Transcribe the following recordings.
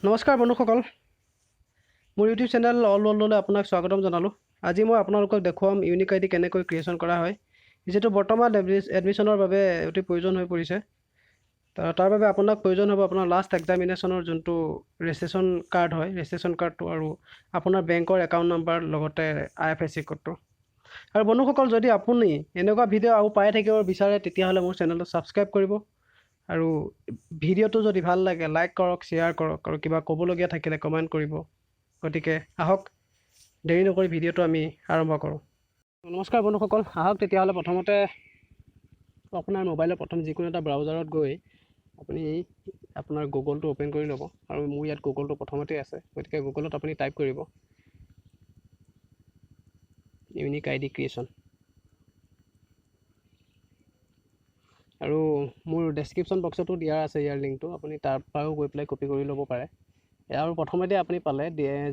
নমস্কাৰ বন্ধুসকল, মোৰ ইউটিউব চেনেল অল ৱৰ্ল্ডলৈ আপোনাক স্বাগতম জনালোঁ। আজি মই আপোনালোকক দেখুৱাম ইউনিক আইডি কেনেকৈ ক্ৰিয়েশ্যন কৰা হয়, যিটো বৰ্তমান এডমিশ্যনৰ বাবে অতি প্ৰয়োজন হৈ পৰিছে। তাৰ বাবে আপোনাক প্ৰয়োজন হ'ব আপোনাৰ লাষ্ট এক্সামিনেশ্যনৰ যোনটো ৰেজিষ্ট্ৰেশ্যন কাৰ্ড হয়, ৰেজিষ্ট্ৰেশ্যন কাৰ্ডটো আৰু আপোনাৰ বেংকৰ একাউণ্ট নাম্বাৰ লগতে IFSC কোডটো। আৰু বন্ধুসকল, যদি আপুনি এনেকুৱা ভিডিঅ' আৰু পাই থাকিব বিচাৰে তেতিয়াহ'লে মোৰ চেনেলটো ছাবস্ক্ৰাইব কৰিব আৰু ভিডিঅ'টো যদি ভাল লাগে লাইক কৰক, শ্বেয়াৰ কৰক আৰু কিবা ক'বলগীয়া থাকিলে কমেণ্ট কৰিব। গতিকে আহক দেৰি নকৰি ভিডিঅ'টো আমি আৰম্ভ কৰোঁ। নমস্কাৰ বন্ধুসকল, আহক তেতিয়াহ'লে প্ৰথমতে আপোনাৰ মোবাইলৰ প্ৰথম যিকোনো এটা ব্ৰাউজাৰত গৈ আপুনি আপোনাৰ গুগলটো অ'পেন কৰি ল'ব। আৰু মোৰ ইয়াত গুগলটো প্ৰথমতে আছে, গতিকে গুগলত আপুনি টাইপ কৰিব ইউনিক আইডি ক্ৰিয়েশ্যন। আৰু মোৰ ডেছক্ৰিপশ্যন বক্সতো দিয়া আছে ইয়াৰ লিংকটো, আপুনি তাৰ পৰাও গৈ পেলাই কপি কৰি ল'ব পাৰে। আৰু প্ৰথমতে আপুনি পালে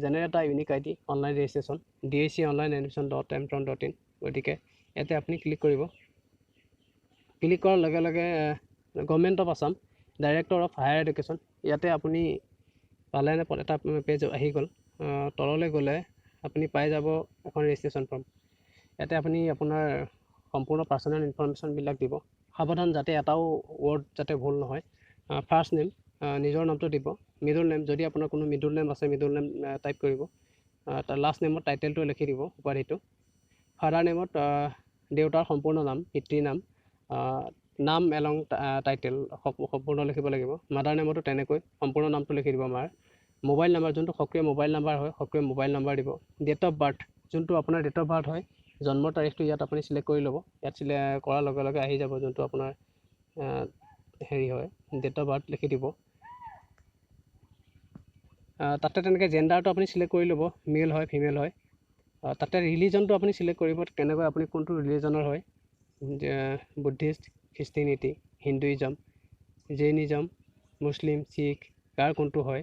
জেনেৰেট এটা unique ID online registration DAC online admission .mtron.in। গতিকে ইয়াতে আপুনি ক্লিক কৰিব। ক্লিক কৰাৰ লগে লগে government of Assam director of higher education, ইয়াতে আপুনি পালে এটা পেজ আহি গ'ল। তললৈ গ'লে আপুনি পাই যাব এখন ৰেজিষ্ট্ৰেশ্যন ফৰ্ম। ইয়াতে আপুনি আপোনাৰ সম্পূৰ্ণ পাৰ্চনেল ইনফৰমেশ্যনবিলাক দিব। সাৱধান যাতে এটাও ৱৰ্ড যাতে ভুল নহয়। ফাৰ্ষ্ট নেম, নিজৰ নামটো দিব। মিডল নেম, যদি আপোনাৰ কোনো মিডল নেম আছে মিডল নেম টাইপ কৰিব। তাৰ লাষ্ট নেমত টাইটেলটো লিখি দিব, উপাধিটো। ফাদাৰ নেমত দেউতাৰ সম্পূৰ্ণ নাম, পিতৃৰ নাম, নাম এলং টাইটেল সম্পূৰ্ণ লিখিব লাগিব। মাদাৰ নেমতো তেনেকৈ সম্পূৰ্ণ নামটো লিখি দিব মাৰ। মোবাইল নাম্বাৰ, যোনটো সক্ৰিয় মোবাইল নাম্বাৰ হয় সক্ৰিয় মোবাইল নাম্বাৰ দিব। ডেট অফ বাৰ্থ, যোনটো আপোনাৰ ডেট অফ বাৰ্থ হয়, জন্মৰ তাৰিখটো ইয়াত আপুনি চিলেক্ট কৰি ল'ব। ইয়াত কৰাৰ লগে লগে আহি যাব যোনটো আপোনাৰ হেৰি হয়, ডেট অফ বাৰ্থ লিখি দিব। তাতে তেনেকৈ জেণ্ডাৰটো আপুনি চিলেক্ট কৰি ল'ব, মেল হয় ফিমেল হয়। তাতে ৰিলিজনটো আপুনি চিলেক্ট কৰিব, কেনেকৈ আপুনি কোনটো ৰিলিজনৰ হয়। বুদ্ধিষ্ট, খ্ৰীষ্টিয়ানিটি, হিন্দুইজম, জৈনিজম, মুছলিম, শিখ, কাৰ কোনটো হয়।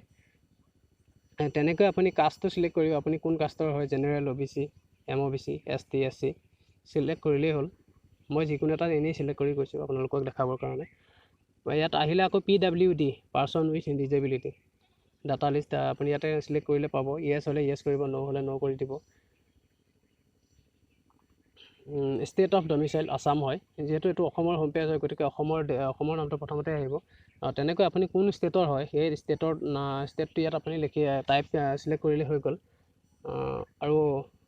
তেনেকৈ আপুনি কাষ্টটো চিলেক্ট কৰিব, আপুনি কোন কাষ্টৰ হয়, general, OBC, MOBC, ST SC select কৰিলেই হ'ল। মই যিকোনো এটা এনেই চিলেক্ট কৰি গৈছোঁ আপোনালোকক দেখাবৰ কাৰণে। ইয়াত আহিলে আকৌ PWD, person with disability data list, আপুনি ইয়াতে চিলেক্ট কৰিলে পাব। ইয়েছ হ'লে ইয়েছ কৰিব, ন' হ'লে ন' কৰি দিব। ষ্টেট অফ ডমিচাইল আছাম হয়, যিহেতু এইটো অসমৰ হোম পেজ হয়, গতিকে অসমৰ নামটো প্ৰথমতে আহিব। তেনেকৈ আপুনি কোন ষ্টেটৰ হয় সেই ষ্টেটটো ইয়াত আপুনি টাইপ চিলেক্ট কৰিলে হৈ গ'ল। আৰু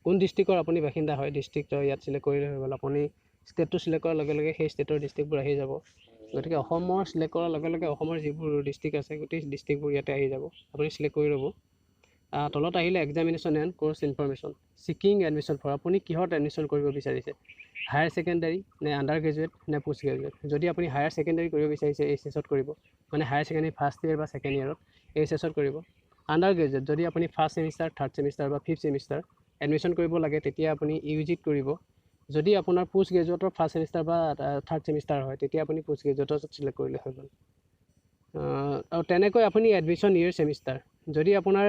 কোন ডিষ্ট্ৰিক্টৰ আপুনি বাসিন্দা হয়, ডিষ্ট্ৰিক্ট ইয়াত চিলেক্ট কৰিলে হৈ গ'ল। আপুনি ষ্টেটটো চিলেক্ট কৰাৰ লগে লগে সেই ষ্টেটৰ ডিষ্ট্ৰিক্টবোৰ আহি যাব। গতিকে অসমৰ চিলেক্ট কৰাৰ লগে লগে অসমৰ যিবোৰ ডিষ্ট্ৰিক্ট আছে গোটেই ডিষ্ট্ৰিক্টবোৰ ইয়াতে আহি যাব, আপুনি চিলেক্ট কৰি ল'ব। তলত আহিলে examination and course information, seeking admission for, আপুনি কিহত এডমিশ্যন কৰিব বিচাৰিছে, হায়াৰ ছেকেণ্ডাৰী নে আণ্ডাৰ গ্ৰেজুৱেট নে পোষ্ট গ্ৰেজুৱেট। যদি আপুনি হায়াৰ ছেকেণ্ডাৰী কৰিব বিচাৰিছে HSত কৰিব, মানে হায়াৰ ছেকেণ্ডাৰী ফাৰ্ষ্ট ইয়েৰ বা ছেকেণ্ড ইয়েৰত HSত কৰিব। আণ্ডাৰ গ্ৰেজুৱেট, যদি আপুনি ফাৰ্ষ্ট ছেমিষ্টাৰ, থাৰ্ড ছেমিষ্টাৰ বা ফিফ্থ ছেমিষ্টাৰ এডমিশ্যন কৰিব লাগে তেতিয়া আপুনি UGত কৰিব। যদি আপোনাৰ পোষ্ট গ্ৰেজুৱেটৰ ফাৰ্ষ্ট ছেমিষ্টাৰ বা থাৰ্ড ছেমিষ্টাৰ হয় তেতিয়া আপুনি পোষ্ট গ্ৰেজুৱেটত চিলেক্ট কৰিলে হৈ গ'ল। আৰু তেনেকৈ আপুনি এডমিশ্যন ইয়েৰ ছেমিষ্টাৰ, যদি আপোনাৰ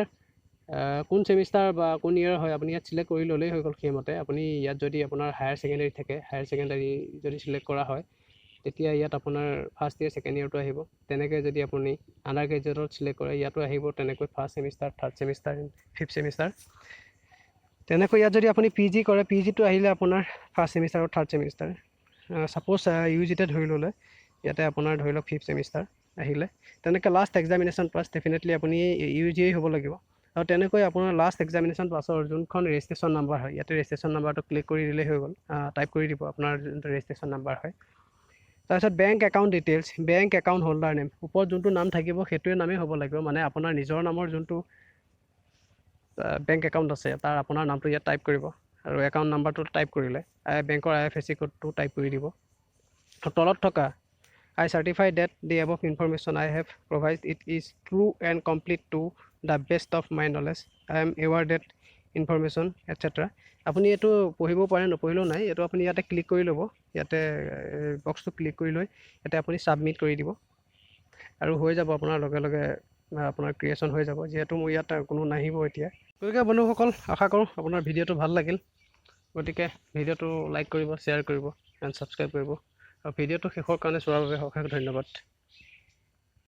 কোন ছেমিষ্টাৰ বা কোন ইয়েৰ হয় আপুনি ইয়াত চিলেক্ট কৰি ল'লেই হৈ গ'ল। সেইমতে আপুনি ইয়াত যদি আপোনাৰ হায়াৰ ছেকেণ্ডাৰী থাকে, হায়াৰ ছেকেণ্ডাৰী যদি চিলেক্ট কৰা হয় তেতিয়া ইয়াত আপোনাৰ ফাৰ্ষ্ট ইয়েৰ ছেকেণ্ড ইয়েৰটো আহিব। তেনেকৈ যদি আপুনি আণ্ডাৰ গ্ৰেজুৱেটত চিলেক্ট কৰে ইয়াতো আহিব তেনেকৈ first semester, third semester, fifth semester. তেনেকৈ ইয়াত যদি আপুনি PG কৰে, PGটো আহিলে আপোনাৰ ফাৰ্ষ্ট ছেমিষ্টাৰ আৰু থাৰ্ড ছেমিষ্টাৰ। ছাপ'জ UGতে ধৰি ল'লে, ইয়াতে আপোনাৰ ধৰি লওক ফিফ্থ ছেমিষ্টাৰ আহিলে। তেনেকৈ লাষ্ট এক্সামিনেশ্যন পাছ ডেফিনেটলি আপুনি UGয়েই হ'ব লাগিব। আৰু তেনেকৈ আপোনাৰ লাষ্ট এক্সামিনেশ্যন পাছৰ যোনখন ৰেজিষ্ট্ৰেশ্যন নাম্বাৰ হয়, ইয়াতে ৰেজিষ্ট্ৰেশ্যন নাম্বাৰটো ক্লিক কৰি দিলেই হৈ গ'ল। টাইপ কৰি দিব আপোনাৰ যোনটো ৰেজিষ্ট্ৰেশ্যন নাম্বাৰ হয়। তাৰপিছত bank account details, bank account holder name, ওপৰত যোনটো নাম থাকিব সেইটোৱে নামেই হ'ব লাগিব, মানে আপোনাৰ নিজৰ নামৰ যোনটো বেংক একাউণ্ট আছে তাৰ আপোনাৰ নামটো ইয়াত টাইপ কৰিব। আৰু একাউণ্ট নাম্বাৰটো টাইপ কৰিলে বেংকৰ IFSC কোডটো টাইপ কৰি দিব। তলত থকা I certify that the above information I have provided it is true and complete to the best of my knowledge. I am aware that information etc. আপুনি এইটো পঢ়িব পাৰে, নপঢ়িলেও নাই, এইটো আপুনি ইয়াতে ক্লিক কৰি ল'ব। ইয়াতে বক্সটো ক্লিক কৰি লৈ ইয়াতে আপুনি ছাবমিট কৰি দিব আৰু হৈ যাব আপোনাৰ লগে লগে আপোনাৰ ক্ৰিয়েশ্যন হৈ যাব। যিহেতু মোৰ ইয়াত কোনো নাহিব এতিয়া। গতিকে বন্ধুসকল, আশা কৰোঁ আপোনাৰ ভিডিঅ'টো ভাল লাগিল। গতিকে ভিডিঅ'টো লাইক কৰিব, শ্বেয়াৰ কৰিব এণ্ড ছাবস্ক্ৰাইব কৰিব। আৰু ভিডিঅ'টো শেষৰ কাৰণে চোৱাৰ বাবে অশেষ ধন্যবাদ।